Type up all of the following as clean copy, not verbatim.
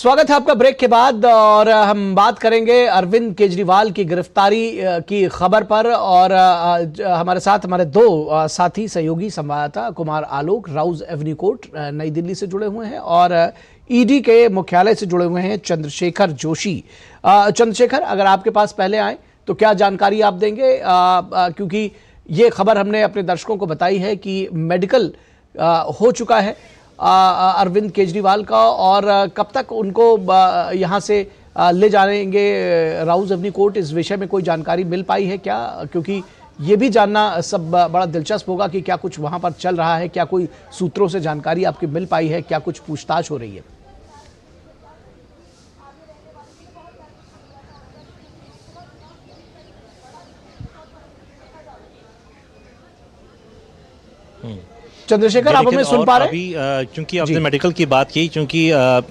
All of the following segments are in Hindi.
स्वागत है आपका ब्रेक के बाद। और हम बात करेंगे अरविंद केजरीवाल की गिरफ्तारी की खबर पर। और हमारे साथ हमारे दो साथी सहयोगी संवाददाता कुमार आलोक राउज एवेन्यू कोर्ट नई दिल्ली से जुड़े हुए हैं और ईडी के मुख्यालय से जुड़े हुए हैं चंद्रशेखर जोशी। चंद्रशेखर, अगर आपके पास पहले आए तो क्या जानकारी आप देंगे, क्योंकि ये खबर हमने अपने दर्शकों को बताई है कि मेडिकल हो चुका है अरविंद केजरीवाल का, और कब तक उनको यहाँ से ले जाएंगे राउज एवेन्यू कोर्ट, इस विषय में कोई जानकारी मिल पाई है क्या? क्योंकि ये भी जानना सब बड़ा दिलचस्प होगा कि क्या कुछ वहाँ पर चल रहा है, क्या कोई सूत्रों से जानकारी आपकी मिल पाई है, क्या कुछ पूछताछ हो रही है? चंद्रशेखर, आप हमें सुन पा रहे हैं? अभी क्योंकि आपने मेडिकल की बात की, क्योंकि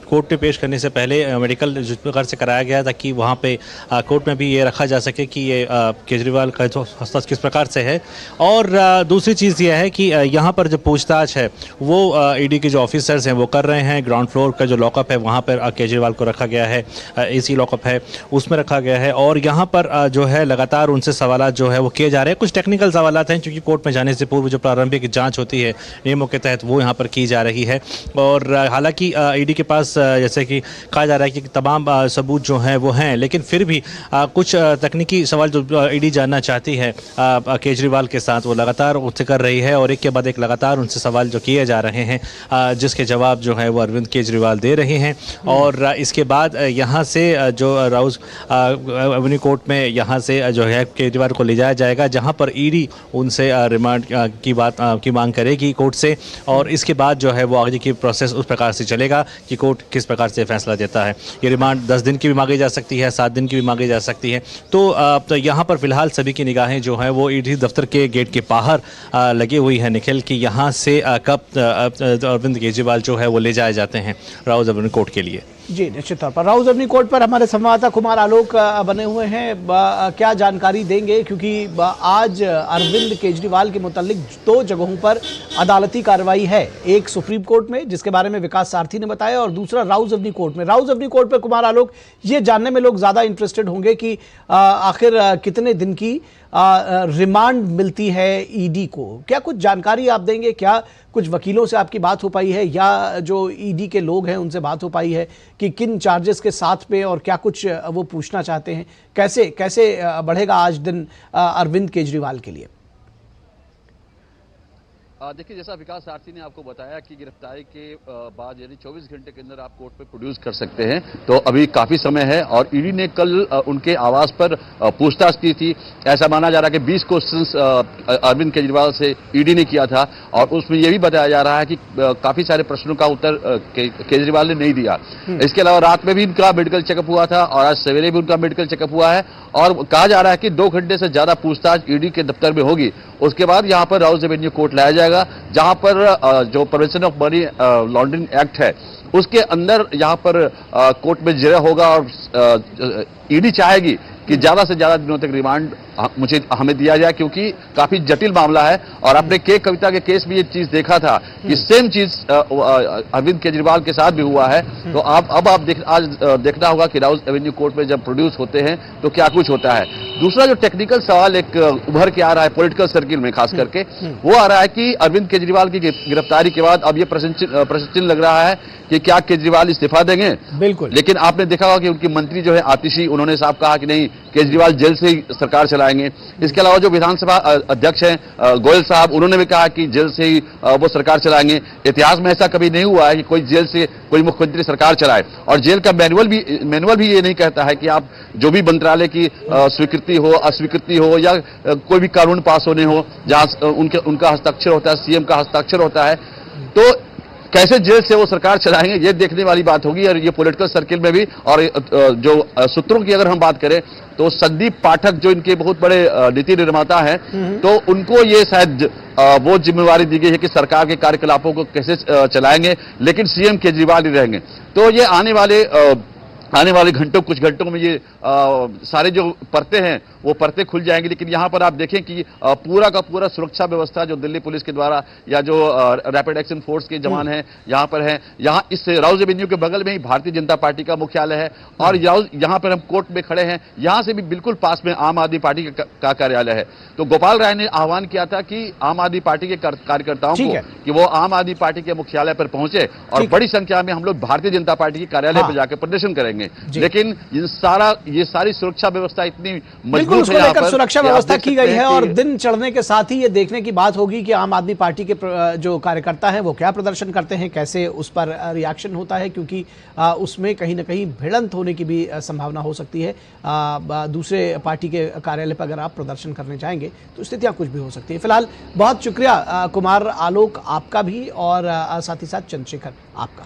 कोर्ट में पेश करने से पहले मेडिकल जिस प्रकार से कराया गया ताकि वहाँ पे कोर्ट में भी ये रखा जा सके कि ये केजरीवाल का जो हस्ताक्षर किस प्रकार से है। और दूसरी चीज़ ये है कि यहाँ पर जो पूछताछ है वो ईडी के जो ऑफिसर्स हैं वो कर रहे हैं। ग्राउंड फ्लोर का जो लॉकअप है वहाँ पर केजरीवाल को रखा गया है, AC लॉकअप है उसमें रखा गया है। और यहाँ पर जो है लगातार उनसे सवाल जो है वो किए जा रहे हैं। कुछ टेक्निकल सवाल हैं क्योंकि कोर्ट में जाने से पूर्व जो प्रारंभिक जाँच होती है नियमों के तहत वो यहाँ पर की जा रही है। और हालांकि ईडी के पास जैसे कि कहा जा रहा है कि तमाम सबूत जो हैं वो हैं, लेकिन फिर भी कुछ तकनीकी सवाल जो ईडी जानना चाहती है केजरीवाल के साथ वो लगातार उससे कर रही है। और एक के बाद एक लगातार उनसे सवाल जो किए जा रहे हैं जिसके जवाब जो है वो अरविंद केजरीवाल दे रहे हैं। और इसके बाद यहाँ से जो राउज एवेन्यू कोर्ट में यहाँ से जो है केजरीवाल को ले जाया जाएगा, जहाँ पर ईडी उनसे रिमांड की मांग करेगी कोर्ट से। और इसके बाद जो है वो आगे की प्रोसेस उस प्रकार से चलेगा कि कोर्ट किस प्रकार से फैसला देता है। ये रिमांड 10 दिन की भी मांगी जा सकती है, 7 दिन की भी मांगी जा सकती है। तो यहाँ पर फिलहाल सभी की निगाहें जो हैं वो ईडी दफ्तर के गेट के बाहर लगी हुई है निखिल, कि यहाँ से कब अरविंद केजरीवाल जो है वो ले जाए जाते हैं राउज एवेन्यू कोर्ट के लिए। जी, निश्चित तौर पर राउज एवेन्यू कोर्ट पर हमारे संवाददाता कुमार आलोक बने हुए हैं। क्या जानकारी देंगे, क्योंकि आज अरविंद केजरीवाल के मुतालिक 2 जगहों पर अदालती कार्रवाई है, एक सुप्रीम कोर्ट में जिसके बारे में विकास सारथी ने बताया, और दूसरा राउज एवेन्यू कोर्ट में। राउज एवेन्यू कोर्ट पर कुमार आलोक, ये जानने में लोग ज्यादा इंटरेस्टेड होंगे कि आखिर कितने दिन की रिमांड मिलती है ईडी को। क्या कुछ जानकारी आप देंगे? क्या कुछ वकीलों से आपकी बात हो पाई है या जो ईडी के लोग हैं उनसे बात हो पाई है कि किन चार्जेस के साथ पे और क्या कुछ वो पूछना चाहते हैं? कैसे कैसे बढ़ेगा आज दिन अरविंद केजरीवाल के लिए? देखिए, जैसा विकास सारथी ने आपको बताया कि गिरफ्तारी के बाद यानी 24 घंटे के अंदर आप कोर्ट पे प्रोड्यूस कर सकते हैं, तो अभी काफी समय है। और ईडी ने कल उनके आवास पर पूछताछ की थी। ऐसा माना जा रहा है कि 20 क्वेश्चंस अरविंद केजरीवाल से ईडी ने किया था, और उसमें यह भी बताया जा रहा है कि काफी सारे प्रश्नों का उत्तर केजरीवाल ने नहीं दिया। इसके अलावा रात में भी इनका मेडिकल चेकअप हुआ था और आज सवेरे भी उनका मेडिकल चेकअप हुआ है। और कहा जा रहा है कि 2 घंटे से ज्यादा पूछताछ ईडी के दफ्तर में होगी। उसके बाद यहाँ पर राउज एवेन्यू कोर्ट लाया जाएगा, जहां पर जो prevention of money laundering act है उसके अंदर यहाँ पर कोर्ट में जिरह होगा। और ईडी चाहेगी कि ज्यादा से ज्यादा दिनों तक रिमांड हमें दिया जाए, क्योंकि काफी जटिल मामला है। और आपने के कविता के केस में ये चीज देखा था कि सेम चीज अरविंद केजरीवाल के साथ भी हुआ है। तो अब आज देखना होगा कि राउज एवेन्यू कोर्ट में जब प्रोड्यूस होते हैं तो क्या कुछ होता है। दूसरा जो टेक्निकल सवाल एक उभर के आ रहा है पॉलिटिकल सर्किल में खास करके, वो आ रहा है कि अरविंद केजरीवाल की गिरफ्तारी के बाद अब ये प्रश्न चिन्ह लग रहा है कि क्या केजरीवाल इस्तीफा देंगे। बिल्कुल। लेकिन आपने देखा होगा कि उनकी मंत्री जो है आतिशी, उन्होंने साफ कहा कि नहीं, केजरीवाल जेल से ही सरकार चलाएंगे। इसके अलावा जो विधानसभा अध्यक्ष हैं गोयल साहब, उन्होंने भी कहा कि जेल से ही वो सरकार चलाएंगे। इतिहास में ऐसा कभी नहीं हुआ है कि कोई जेल से कोई मुख्यमंत्री सरकार चलाए। और जेल का मैनुअल भी ये नहीं कहता है कि आप जो भी मंत्रालय की स्वीकृति हो, अस्वीकृति हो, या कोई भी कानून पास होने हो जहां उनका हस्ताक्षर होता है, सीएम का हस्ताक्षर होता है, तो कैसे जेल से वो सरकार चलाएंगे, ये देखने वाली बात होगी। और ये पॉलिटिकल सर्किल में भी, और जो सूत्रों की अगर हम बात करें तो संदीप पाठक जो इनके बहुत बड़े नीति निर्माता हैं, तो उनको ये शायद वो जिम्मेवारी दी गई है कि सरकार के कार्यकलापों को कैसे चलाएंगे, लेकिन सीएम केजरीवाल ही रहेंगे। तो ये आने वाले आने वाले घंटों कुछ घंटों में ये सारे जो परतें हैं वो परतें खुल जाएंगी। लेकिन यहां पर आप देखें कि पूरा का पूरा सुरक्षा व्यवस्था जो दिल्ली पुलिस के द्वारा या जो रैपिड एक्शन फोर्स के जवान हैं यहां पर हैं। यहां इस राउज एवेन्यू के बगल में ही भारतीय जनता पार्टी का मुख्यालय है और यहां पर हम कोर्ट में खड़े हैं, यहां से भी बिल्कुल पास में आम आदमी पार्टी का कार्यालय है। तो गोपाल राय ने आह्वान किया था कि आम आदमी पार्टी के कार्यकर्ताओं को कि वो आम आदमी पार्टी के मुख्यालय पर पहुंचे और बड़ी संख्या में हम लोग भारतीय जनता पार्टी के कार्यालय पर जाकर प्रदर्शन करेंगे। लेकिन ये सारी सुरक्षा व्यवस्था इतनी मजबूत है, यहाँ पर सुरक्षा व्यवस्था की गई है और दिन चढ़ने के साथ ही ये देखने की बात होगी कि आम आदमी पार्टी के जो कार्यकर्ता हैं वो क्या प्रदर्शन करते हैं, कैसे उस पर रिएक्शन होता है, क्योंकि उसमें कहीं ना कहीं भिड़ंत होने की भी संभावना हो सकती है। दूसरे पार्टी के कार्यालय पर अगर आप प्रदर्शन करने जाएंगे तो स्थितियां कुछ भी हो सकती है। फिलहाल बहुत शुक्रिया कुमार आलोक आपका भी और साथ ही साथ चंद्रशेखर आपका।